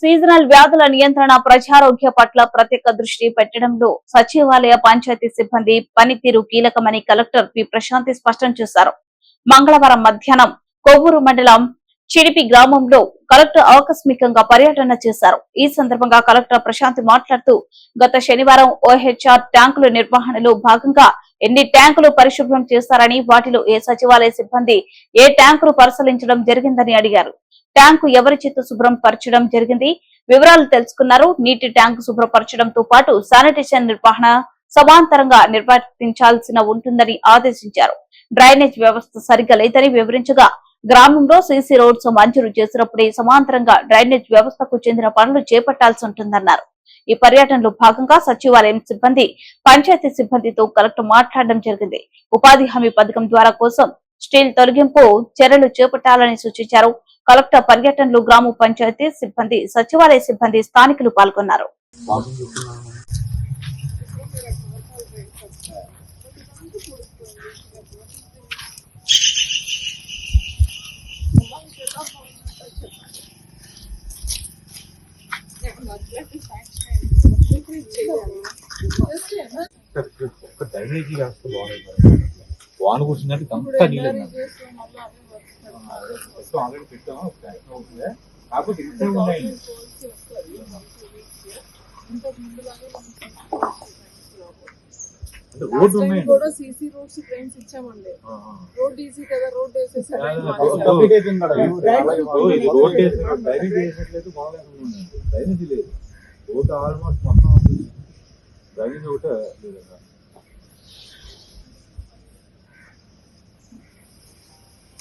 Seasonal వ్యాధుల నియంత్రణ ప్రజారోగ్య పట్ల ప్రత్యేక దృష్టి పెట్టడంలో సచివాలయ పంచాయతీ సిబ్బంది పనితీరు కీలకమని కలెక్టర్ పి ప్రశాంతి స్పష్టం చేశారు. మంగళవారం మధ్యాహ్నం కొవ్వూరు మండలం చిడిపి గ్రామంలో కలెక్టర్ ఆకస్మికంగా పర్యటన చేశారు. ఈ సందర్భంగా కలెక్టర్ ప్రశాంతి మాట్లాడుతూ గత శనివారం ఓహెచ్ఆర్ ట్యాంకుల నిర్వహణలో భాగంగా ఎన్ని ట్యాంకులు పరిశుభ్రం చేశారని, వాటిలో ఏ సచివాలయ సిబ్బంది ఏ ట్యాంకును పరిశీలించడం జరిగిందని అడిగారు. ట్యాంకు ఎవరి చేత శుభ్రం పరచడం జరిగింది వివరాలు తెలుసుకున్నారు. నీటి ట్యాంకు శుభ్రపరచడంతో పాటు శానిటేషన్ నిర్వహణ సమాంతరంగా నిర్వర్తించాల్సిన ఉంటుందని ఆదేశించారు. డ్రైనేజ్ వ్యవస్థ సరిగ్గా లేదని వివరించగా గ్రామంలో సీసీ రోడ్స్ మంజూరు చేసినప్పుడే సమాంతరంగా డ్రైనేజ్ వ్యవస్థకు చెందిన పనులు చేపట్టాల్సి ఉంటుందన్నారు. ఈ పర్యటనలో భాగంగా సచివాలయం సిబ్బంది పంచాయతీ సిబ్బందితో కలెక్టర్ మాట్లాడడం జరిగింది. ఉపాధి హామీ పథకం ద్వారా కోసం స్టీల్ తొలగింపు చర్యలు చేపట్టాలని సూచించారు. కలెక్టర్ పర్యటనలో గ్రామ పంచాయతీ సిబ్బంది, సచివాలయ సిబ్బంది, స్థానికులు పాల్గొన్నారు. డ్రైనేజీ వ్యవస్థ వాన కూర్చున్నట్టు అంతా నీళ్ళు ఆల్రెడీ పెట్టాము. కాకపోతే ఇప్పుడు ఉన్నాయి రోడ్డు ఉన్నాయి కూడా సీసీ రోడ్స్ ఫ్రెండ్స్ ఇచ్చామండి. రోడ్ ఈజీ కదా, రోడ్ వేసేసి రోడ్ డ్రైనేజ్ వేసినట్లయితే బాగుంది. డ్రైనేజీ లేదు, రోడ్డు ఆల్మోస్ట్ మొత్తం డ్రైనేజ్ ఒకటే లేదు.